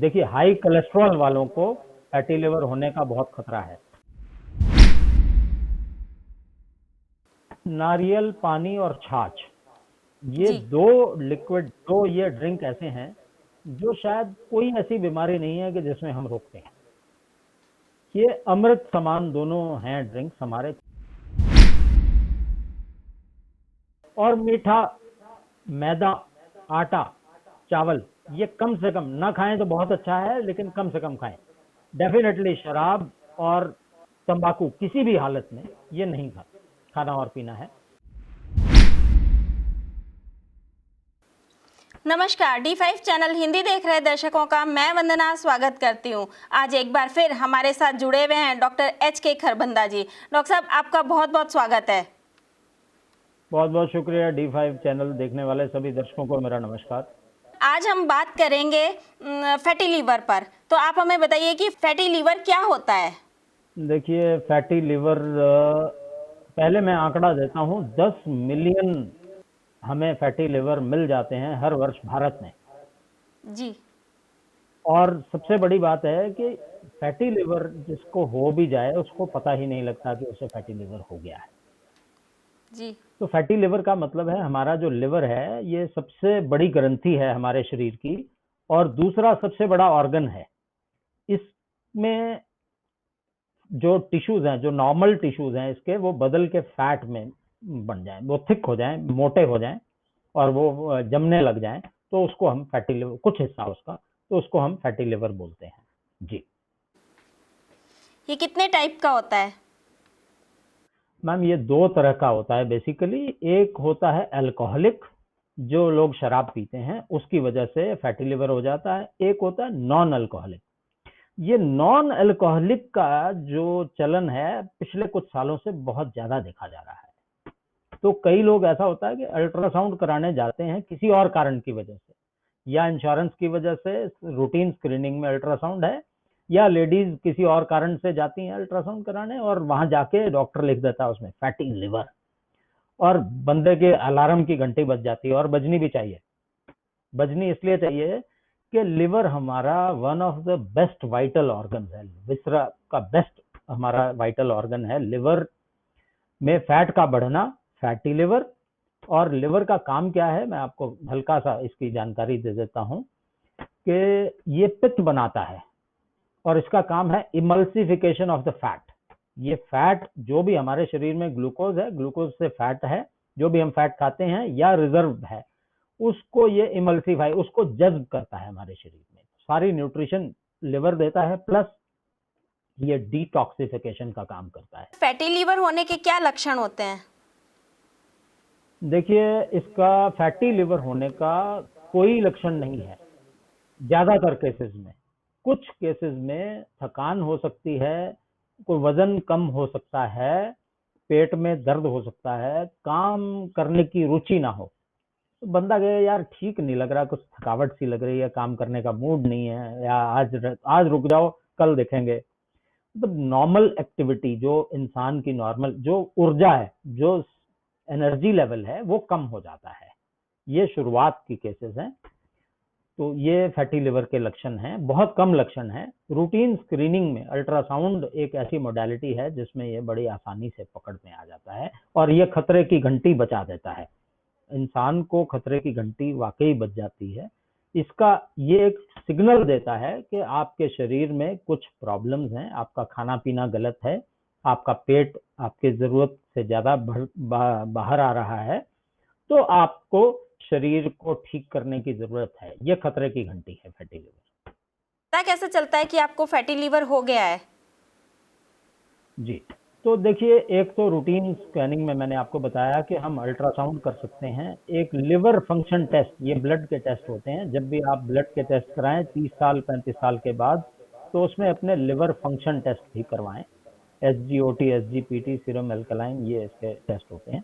देखिए, high cholesterol वालों को फैटी लिवर होने का बहुत खतरा है। नारियल पानी और छाछ, ये जी। दो ये ड्रिंक ऐसे हैं जो शायद कोई ऐसी बीमारी नहीं है कि जिसमें हम रोकते हैं। ये अमृत समान दोनों हैं ड्रिंक्स हमारे। और मीठा, मैदा, आटा, चावल, ये कम से कम ना खाएं तो बहुत अच्छा है, लेकिन कम से कम खाएं। डेफिनेटली शराब और तंबाकू किसी भी हालत में ये नहीं खाना और पीना है। नमस्कार, D5 चैनल हिंदी देख रहे दर्शकों का मैं वंदना स्वागत करती हूं। आज एक बार फिर हमारे साथ जुड़े हुए हैं डॉक्टर HK खरबंदा जी। डॉक्टर साहब, आपका बहुत बहुत स्वागत है। बहुत बहुत शुक्रिया। D5 चैनल देखने वाले सभी दर्शकों को मेरा नमस्कार। आज हम बात करेंगे फैटी लीवर पर। तो आप हमें बताइए कि फैटी लीवर क्या होता है। देखिए, फैटी लिवर, पहले मैं आंकड़ा देता हूं, 10 मिलियन हमें फैटी लिवर मिल जाते हैं हर वर्ष भारत में। जी। और सबसे बड़ी बात है कि फैटी लिवर जिसको हो भी जाए उसको पता ही नहीं लगता कि उसे फैटी लिवर हो गया है। जी। तो फैटी लिवर का मतलब है हमारा जो लिवर है ये सबसे बड़ी ग्रंथि है हमारे शरीर की, और दूसरा सबसे बड़ा ऑर्गन है। इसमें जो टिश्यूज हैं, जो नॉर्मल टिश्यूज हैं इसके, वो बदल के फैट में बन जाएं, वो थिक हो जाएं, मोटे हो जाएं और वो जमने लग जाएं, तो उसको हम फैटी लिवर, कुछ हिस्सा उसका, तो उसको हम फैटी लिवर बोलते हैं। जी ये कितने टाइप का होता है। मैम, ये दो तरह का होता है बेसिकली। एक होता है अल्कोहलिक, जो लोग शराब पीते हैं उसकी वजह से फैटी लिवर हो जाता है। एक होता है नॉन अल्कोहलिक। ये नॉन अल्कोहलिक का जो चलन है पिछले कुछ सालों से बहुत ज्यादा देखा जा रहा है। तो कई लोग, ऐसा होता है कि अल्ट्रासाउंड कराने जाते हैं किसी और कारण की वजह से, या इंश्योरेंस की वजह से रूटीन स्क्रीनिंग में अल्ट्रासाउंड है, या लेडीज किसी और कारण से जाती हैं अल्ट्रासाउंड कराने और वहां जाके डॉक्टर लिख देता है उसमें फैटी लिवर, और बंदे के अलार्म की घंटी बज जाती है, और बजनी भी चाहिए। बजनी इसलिए चाहिए कि लिवर हमारा one of the best vital organ है, विसरा का बेस्ट हमारा वाइटल ऑर्गन है। लिवर में फैट का बढ़ना, फैटी लिवर। और लिवर का काम क्या है, मैं आपको हल्का सा इसकी जानकारी दे देता हूं कि ये पित्त बनाता है, और इसका काम है इमल्सिफिकेशन ऑफ द फैट। ये फैट जो भी हमारे शरीर में ग्लूकोज है, ग्लूकोज से फैट है, जो भी हम फैट खाते हैं या रिजर्व है, उसको ये इमल्सिफाई, उसको जज्ब करता है हमारे शरीर में। सारी न्यूट्रिशन लिवर देता है, प्लस ये डिटॉक्सिफिकेशन का काम करता है। फैटी लीवर होने के क्या लक्षण होते हैं। देखिए, इसका फैटी लिवर होने का कोई लक्षण नहीं है ज्यादातर केसेस में। कुछ केसेस में थकान हो सकती है, कोई वजन कम हो सकता है, पेट में दर्द हो सकता है, काम करने की रुचि ना हो, तो बंदा कहे यार ठीक नहीं लग रहा, कुछ थकावट सी लग रही है, काम करने का मूड नहीं है, या आज रुक जाओ, कल देखेंगे। मतलब नॉर्मल एक्टिविटी, जो इंसान की नॉर्मल जो ऊर्जा है, जो एनर्जी लेवल है, वो कम हो जाता है। ये शुरुआत की केसेस हैं। तो ये फैटी लिवर के लक्षण हैं, बहुत कम लक्षण हैं। रूटीन स्क्रीनिंग में अल्ट्रासाउंड एक ऐसी मोडालिटी है जिसमें ये बड़ी आसानी से पकड़ में आ जाता है, और ये खतरे की घंटी बचा देता है। इंसान को खतरे की घंटी वाकई बच जाती है। इसका ये एक सिग्नल देता है कि आपके शरीर में कुछ प्रॉब्लम्स हैं, आपका खाना पीना गलत है, आपका पेट आपके जरूरत से ज्यादा बाहर आ रहा है, तो आपको शरीर को ठीक करने की जरूरत है। ये खतरे की घंटी है फैटी लिवर। पता कैसे चलता है कि आपको फैटी लीवर हो गया है। जी, तो देखिए, एक तो रूटीन स्कैनिंग में मैंने आपको बताया कि हम अल्ट्रासाउंड कर सकते हैं। एक लिवर फंक्शन टेस्ट, ये ब्लड के टेस्ट होते हैं। जब भी आप ब्लड के टेस्ट कराएं 30 साल 35 साल के बाद, तो उसमें अपने लिवर फंक्शन टेस्ट भी करवाएं। SGOT, SGPT, सीरम एल्कलाइन, ये इसके टेस्ट होते हैं।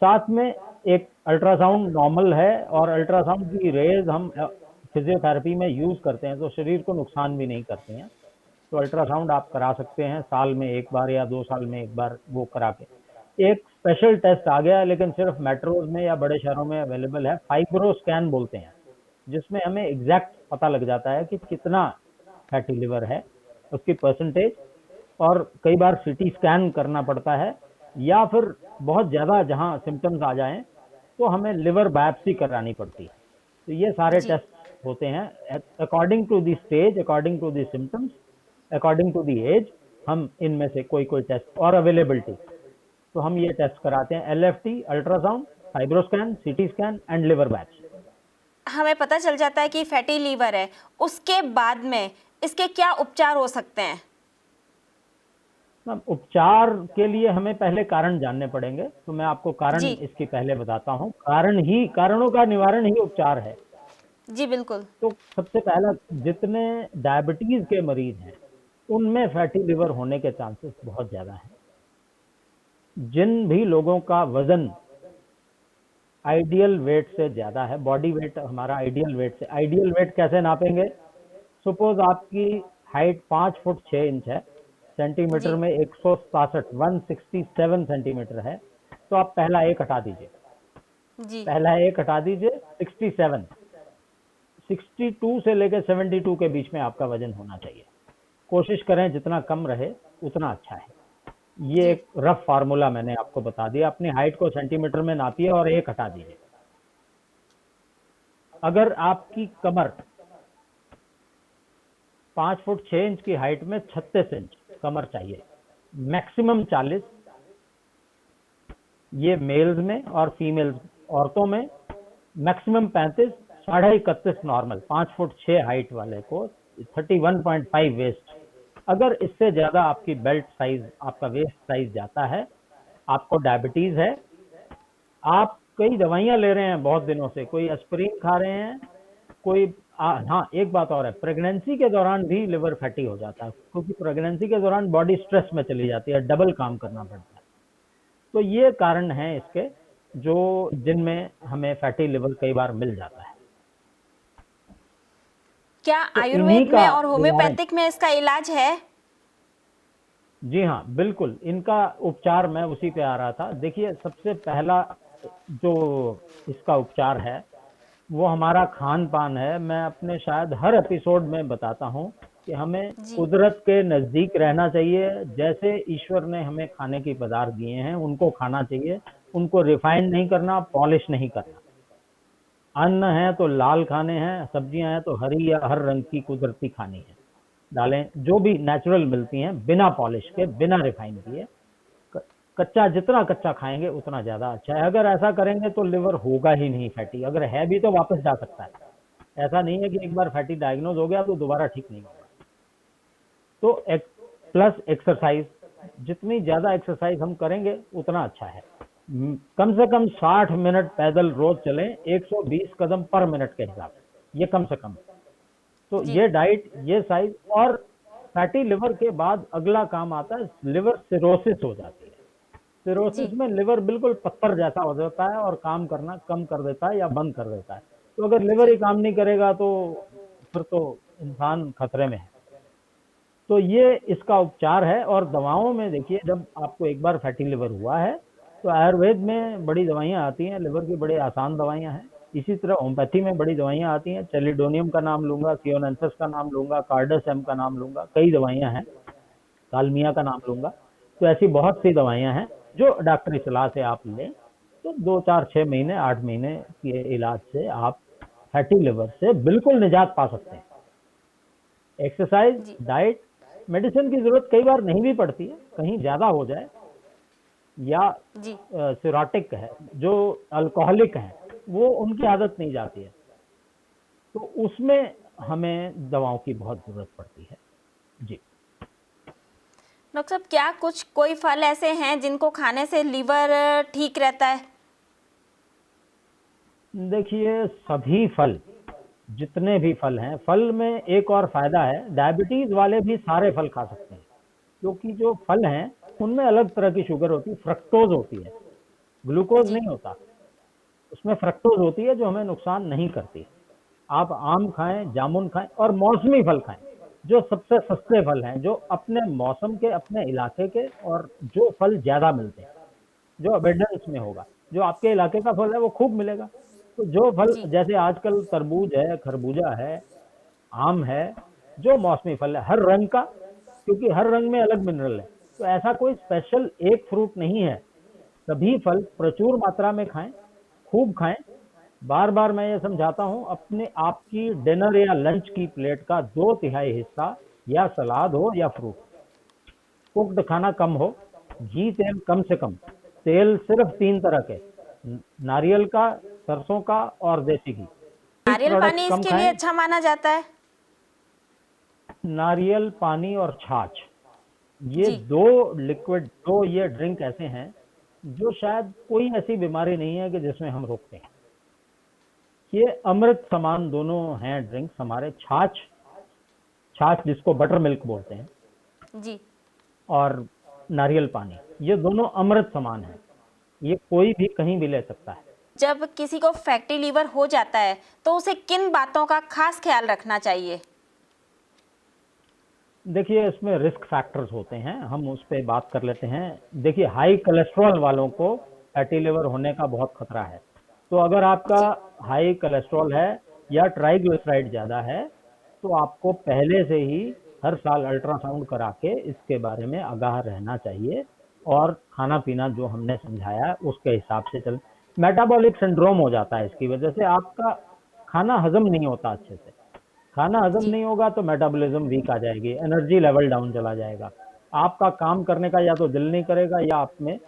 साथ में एक अल्ट्रासाउंड नॉर्मल है, और अल्ट्रासाउंड की रेज हम फिजियोथेरेपी में यूज करते हैं, तो शरीर को नुकसान भी नहीं करते हैं। तो अल्ट्रासाउंड आप करा सकते हैं साल में एक बार या 2 साल में एक बार, वो करा के। एक स्पेशल टेस्ट आ गया, लेकिन सिर्फ मेट्रोज में या बड़े शहरों में अवेलेबल है, फाइब्रो स्कैन बोलते हैं, जिसमें हमें एग्जैक्ट पता लग जाता है कि कितना फैटी लिवर है, उसकी परसेंटेज, और कई बार सीटी स्कैन करना पड़ता है, या फिर बहुत ज़्यादा जहाँ सिम्टम्स आ जाएं तो हमें लिवर बायोप्सी करानी पड़ती है। तो ये सारे जी टेस्ट होते हैं according to the stage, according to the symptoms, according to the age. हम इनमें से कोई कोई टेस्ट और अवेलेबिलिटी, तो हम ये टेस्ट कराते हैं: LFT, ultrasound, fibroscan, CT scan and liver biopsy. हमें पता चल जाता है कि फैटी लीवर है, उसके बाद में इसके क्या उपचार हो सकते हैं? मैम, उपचार के लिए हमें पहले कारण जानने पड़ेंगे, तो मैं आपको कारण जी इसके पहले बताता हूँ। कारणों का निवारण ही उपचार है। जी बिल्कुल। तो सबसे पहला, जितने डायबिटीज के मरीज हैं उनमें फैटी लिवर होने के चांसेस बहुत ज्यादा हैं। जिन भी लोगों का वजन आइडियल वेट से ज्यादा है, बॉडी वेट हमारा आइडियल वेट से, आइडियल वेट कैसे नापेंगे? सपोज आपकी हाइट 5 फुट 6 इंच है, सेंटीमीटर जी में 167 सेंटीमीटर है, तो आप पहला एक हटा दीजिए, जी 67। 62 से लेकर 72 के बीच में आपका वजन होना चाहिए। कोशिश करें जितना कम रहे उतना अच्छा है। ये जी एक रफ फार्मूला मैंने आपको बता दिया। अपनी हाइट को सेंटीमीटर में नापिए और एक हटा दीजिए। अगर आपकी कमर 5 फुट 6 इंच की हाइट में 36 इंच कमर चाहिए, मैक्सिमम 40, ये मेल्स में, और फीमेल्स औरतों में मैक्सिमम 35, 31.5 नॉर्मल। 5 फुट 6 हाइट वाले को 31.5 वेस्ट। अगर इससे ज्यादा आपकी बेल्ट साइज, आपका वेस्ट साइज जाता है, आपको डायबिटीज है, आप कई दवाइयां ले रहे हैं बहुत दिनों से, कोई एस्पिरिन खा रहे हैं, कोई हाँ, एक बात और है, प्रेगनेंसी के दौरान भी लिवर फैटी हो जाता है, क्योंकि प्रेगनेंसी के दौरान बॉडी स्ट्रेस में चली जाती है, डबल काम करना पड़ता है। तो ये कारण है इसके, जो जिनमें हमें फैटी लिवर कई बार मिल जाता है। क्या तो इन्हीं आयुर्वेद का में और निवारण, होम्योपैथिक में इसका इलाज है? जी हाँ बिल्कुल, इनका उपचार, मैं उसी पे आ रहा था। देखिए, सबसे पहला जो इसका उपचार है वो हमारा खान पान है। मैं अपने शायद हर एपिसोड में बताता हूँ कि हमें जी कुदरत के नजदीक रहना चाहिए। जैसे ईश्वर ने हमें खाने के पदार्थ दिए हैं उनको खाना चाहिए, उनको रिफाइन नहीं करना, पॉलिश नहीं करना। अन्न है तो लाल खाने हैं, सब्जियां हैं तो हरी या हर रंग की कुदरती खानी है, दालें जो भी नेचुरल मिलती हैं, बिना पॉलिश के, बिना रिफाइन किए। कच्चा, जितना कच्चा खाएंगे उतना ज्यादा अच्छा है। अगर ऐसा करेंगे तो लिवर होगा ही नहीं फैटी, अगर है भी तो वापस जा सकता है। ऐसा नहीं है कि एक बार फैटी डायग्नोज हो गया तो दोबारा ठीक नहीं होगा। तो एक प्लस एक्सरसाइज, जितनी ज्यादा एक्सरसाइज हम करेंगे उतना अच्छा है। कम से कम 60 मिनट पैदल रोज चलें, 120 कदम पर मिनट के हिसाब से, ये कम से कम। तो जी ये डाइट, ये साइज, और फैटी लिवर के बाद अगला काम आता है, लिवर सिरोसिस हो जाती है। सिरोसिस जी में लिवर बिल्कुल पत्थर जैसा हो जाता है और काम करना कम कर देता है या बंद कर देता है। तो अगर लिवर जी ही काम नहीं करेगा तो फिर तो इंसान खतरे में है। तो ये इसका उपचार है। और दवाओं में देखिए, जब आपको एक बार फैटी लिवर हुआ है तो आयुर्वेद में बड़ी दवाइयां आती हैं, लिवर की बड़ी आसान दवाइयां हैं। इसी तरह होम्योपैथी में बड़ी दवाइयां आती हैं, चेलिडोनियम का नाम लूंगा, सियोनेंसिस का नाम लूंगा, कार्डासेम का नाम लूंगा, कई दवाइयां हैं, कालमिया का नाम लूंगा। तो ऐसी बहुत सी दवाइयां हैं जो डॉक्टरी सलाह से आप लें तो 2 4 6 महीने 8 महीने के इलाज से आप फैटी लिवर से बिल्कुल निजात पा सकते हैं। एक्सरसाइज, जी डाइट, मेडिसिन की जरूरत कई बार नहीं भी पड़ती है, कहीं ज्यादा हो जाए, या जी सिरोटिक है, जो अल्कोहलिक है, वो उनकी आदत नहीं जाती है, तो उसमें हमें दवाओं की बहुत जरूरत पड़ती है। जी, डॉक्टर साहब, क्या कुछ कोई फल ऐसे हैं जिनको खाने से लीवर ठीक रहता है? देखिए, सभी फल, जितने भी फल हैं, फल में एक और फायदा है, डायबिटीज वाले भी सारे फल खा सकते हैं, क्योंकि जो फल हैं उनमें अलग तरह की शुगर होती है, फ्रक्टोज होती है, ग्लूकोज जी नहीं होता। उसमें फ्रक्टोज होती है जो हमें नुकसान नहीं करती। आप आम खाएं, जामुन खाएं, और मौसमी फल खाएं, जो सबसे सस्ते फल हैं, जो अपने मौसम के, अपने इलाके के, और जो फल ज्यादा मिलते हैं, जो अबेंडेंस में होगा। जो आपके इलाके का फल है वो खूब मिलेगा। तो जो फल, जी जैसे आजकल तरबूज है, खरबूजा है, आम है, जो मौसमी फल है, हर रंग का, क्योंकि हर रंग में अलग मिनरल है, तो ऐसा कोई स्पेशल एक फ्रूट नहीं है। सभी फल प्रचुर मात्रा में खाएं, खूब खाएं। बार बार मैं ये समझाता हूं, अपने आपकी डिनर या लंच की प्लेट का 2/3 हिस्सा या सलाद हो या फ्रूट। कुक्ड खाना कम हो, घी तेल कम से कम। तेल सिर्फ 3 तरह के, नारियल का, सरसों का और देसी घी। मिल्क नारियल प्रोडक्ट्स पानी कम इसके लिए खाएं। अच्छा माना जाता है। नारियल पानी और छाछ, ये जी। दो लिक्विड, दो ये ड्रिंक ऐसे हैं जो शायद कोई ऐसी बीमारी नहीं है कि जिसमें हम रोकते हैं। ये अमृत समान दोनों हैं ड्रिंक्स हमारे। छाछ, छाछ जिसको बटर मिल्क बोलते हैं, जी। और नारियल पानी, ये दोनों अमृत समान हैं। ये कोई भी कहीं भी ले सकता है। जब किसी को फैटी लीवर हो जाता है तो उसे किन बातों का खास ख्याल रखना चाहिए? देखिए, इसमें रिस्क फैक्टर्स होते हैं, हम उस पर बात कर लेते हैं। देखिए, हाई कोलेस्ट्रॉल वालों को फैटी लिवर होने का बहुत खतरा है। तो अगर आपका जी। हाई कोलेस्ट्रॉल है या ट्राइग्लिसराइड ज़्यादा है, तो आपको पहले से ही हर साल अल्ट्रासाउंड करा के इसके बारे में आगाह रहना चाहिए, और खाना पीना जो हमने समझाया उसके हिसाब से चल। मेटाबॉलिक सिंड्रोम हो जाता है इसकी वजह से, आपका खाना हजम नहीं होता अच्छे से। खाना हजम जी। नहीं होगा तो मेटाबॉलिज्म वीक आ जाएगी, एनर्जी लेवल डाउन चला जाएगा, आपका काम करने का या तो दिल नहीं करेगा, या आप में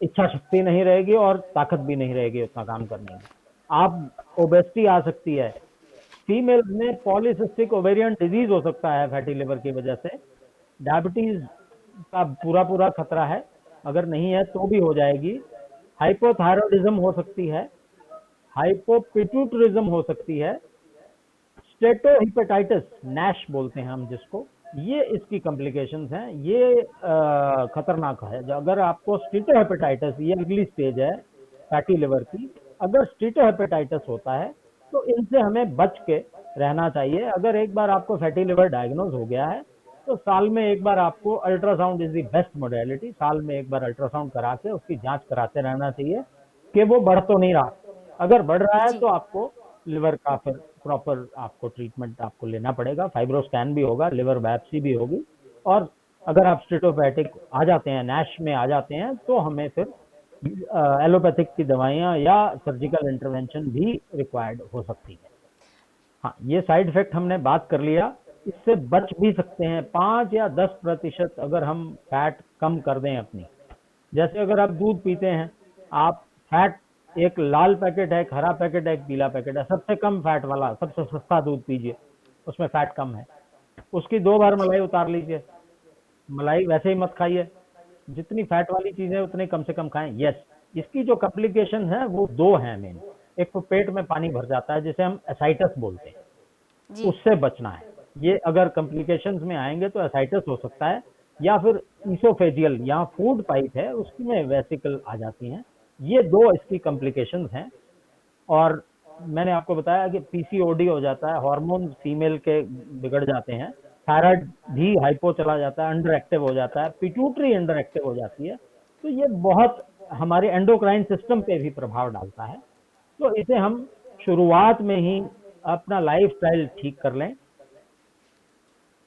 इच्छा शक्ति नहीं रहेगी और ताकत भी नहीं रहेगी उतना काम करने की। आप ओबेसिटी आ सकती है। फीमेल में पॉलीसिस्टिक ओवेरियन डिजीज हो सकता है फैटी लिवर की वजह से। डायबिटीज का पूरा पूरा खतरा है, अगर नहीं है तो भी हो जाएगी। हाइपोथायरॉयडिज्म हो सकती है, हाइपोपिट्यूटरिज्म हो सकती है, स्टेटोहिपेटाइटिस, नैश बोलते हैं हम जिसको, ये इसकी कॉम्प्लिकेशंस हैं। ये खतरनाक है। अगर आपको स्टेटोहिपेटाइटिस, ये अगली स्टेज है फैटी लिवर की, अगर स्टेटोहिपेटाइटिस होता है तो इनसे हमें बच के रहना चाहिए। अगर एक बार आपको फैटी लिवर डायग्नोज हो गया है तो साल में एक बार आपको, ultrasound is the best modality, साल में एक बार अल्ट्रासाउंड करा के उसकी जांच कराते रहना चाहिए कि वो बढ़ तो नहीं रहा। अगर बढ़ रहा है जी। तो आपको लिवर का फिर प्रॉपर आपको ट्रीटमेंट आपको लेना पड़ेगा। फाइब्रोस्कैन भी होगा, लिवर बायोप्सी भी होगी, और अगर आप स्टेटोपैथिक आ जाते हैं, नैश में आ जाते हैं, तो हमें फिर एलोपैथिक की दवाइयाँ या सर्जिकल इंटरवेंशन भी रिक्वायर्ड हो सकती है। हाँ, ये साइड इफेक्ट हमने बात कर लिया। इससे बच भी सकते हैं। 5 या 10% अगर हम फैट कम कर दें अपनी, जैसे अगर आप दूध पीते हैं, आप फैट, एक लाल पैकेट है, एक हरा पैकेट है, एक पीला पैकेट है, सबसे कम फैट वाला, सबसे सस्ता दूध पीजिए, उसमें फैट कम है। उसकी 2 बार मलाई उतार लीजिए। मलाई वैसे ही मत खाइए, जितनी फैट वाली चीजें उतनी कम से कम खाएं। यस, इसकी जो कॉम्प्लिकेशन है वो दो हैं मेन। एक तो पेट में पानी भर जाता है जिसे हम एसाइटिस बोलते हैं, जी। उससे बचना है। ये अगर कॉम्प्लिकेशंस में आएंगे तो एसाइटिस हो सकता है, या फिर ईसोफेजियल, यहाँ फूड पाइप है उसमें वेसिकल आ जाती हैं। ये दो इसकी कॉम्प्लिकेशंस हैं। और मैंने आपको बताया कि पीसीओडी हो जाता है, हार्मोन फीमेल के बिगड़ जाते हैं, थायराइड भी हाइपो चला जाता है, अंडर एक्टिव हो जाता है, पिट्यूटरी अंडर एक्टिव हो जाती है। तो ये बहुत हमारे एंडोक्राइन सिस्टम पे भी प्रभाव डालता है। तो इसे हम शुरुआत में ही अपना लाइफस्टाइल ठीक कर लें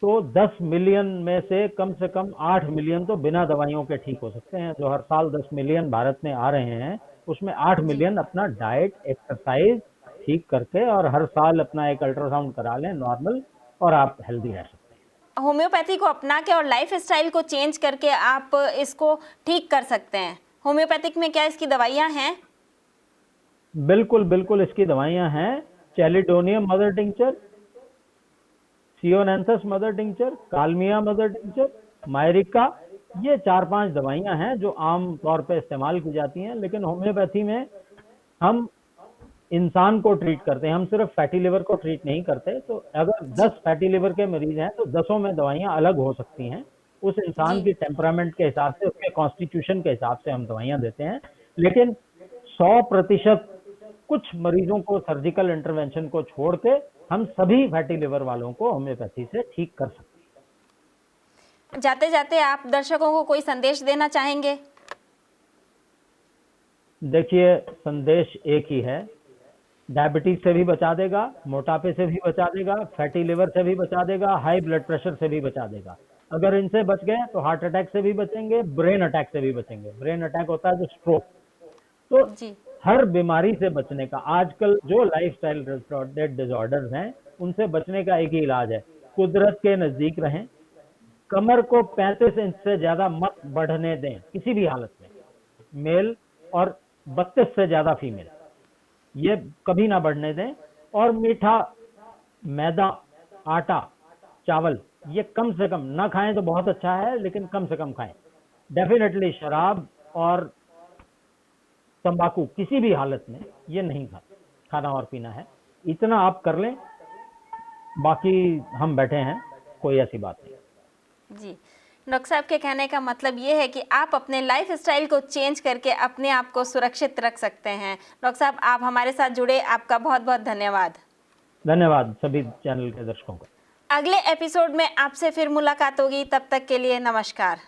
तो 10 मिलियन में से कम 8 मिलियन तो बिना दवाइयों के ठीक हो सकते हैं। जो हर साल 10 मिलियन भारत में आ रहे हैं, उसमें 8 जी। मिलियन अपना डाइट, एक्सरसाइज ठीक करके और हर साल अपना एक अल्ट्रासाउंड करा लें नॉर्मल, और आप हेल्दी रह सकते हैं। होम्योपैथी को अपना के और लाइफ स्टाइल को चेंज करके आप इसको ठीक कर सकते हैं। होम्योपैथिक में क्या इसकी दवाइयाँ हैं? बिल्कुल बिल्कुल, इसकी दवाइयां हैं। Chelidonium mother tincture, ceanothus mother tincture, kalmia mother tincture, myrica, ये 4-5 दवाइयां हैं जो आम तौर पे इस्तेमाल की जाती हैं। लेकिन होम्योपैथी में हम इंसान को ट्रीट करते हैं, हम सिर्फ फैटी लिवर को ट्रीट नहीं करते। तो अगर जी। 10 फैटी लिवर के मरीज हैं तो 10 में दवाइयां अलग हो सकती हैं। उस इंसान जी। की टेम्परामेंट के हिसाब से, उसके कॉन्स्टिट्यूशन के हिसाब से हम दवाइयां देते हैं। लेकिन 100% कुछ मरीजों को सर्जिकल इंटरवेंशन को छोड़ के हम सभी फैटी लिवर वालों को होम्योपैथी से ठीक कर सकते जाते जाते आप दर्शकों को कोई संदेश देना चाहेंगे? हैं। देखिए, संदेश एक ही है डायबिटीज से भी बचा देगा, मोटापे से भी बचा देगा, फैटी लिवर से भी बचा देगा, हाई ब्लड प्रेशर से भी बचा देगा। अगर इनसे बच गए तो हार्ट अटैक से भी बचेंगे, ब्रेन अटैक से भी बचेंगे। ब्रेन अटैक होता है जो स्ट्रोक। तो जी हर बीमारी से बचने का, आजकल जो लाइफस्टाइल रिलेटेड डिसऑर्डर्स हैं उनसे बचने का एक ही इलाज है, कुदरत के नजदीक रहें। कमर को 35 इंच से ज्यादा मत बढ़ने दें किसी भी हालत में, मेल, और 32 से ज्यादा फीमेल, ये कभी ना बढ़ने दें। और मीठा, मैदा, आटा, चावल, ये कम से कम ना खाएं तो बहुत अच्छा है, लेकिन कम से कम खाएं। डेफिनेटली शराब और तंबाकू किसी भी हालत में ये नहीं खाना और पीना है। इतना आप कर लें, बाकी हम बैठे हैं, कोई ऐसी बात नहीं। जी, डॉक्टर साहब के कहने का मतलब ये है कि आप अपने लाइफ स्टाइल को चेंज करके अपने आप को सुरक्षित रख सकते हैं। डॉक्टर साहब, आप हमारे साथ जुड़े, आपका बहुत बहुत धन्यवाद। धन्यवाद सभी चैनल के दर्शकों को। अगले एपिसोड में आपसे फिर मुलाकात होगी, तब तक के लिए नमस्कार।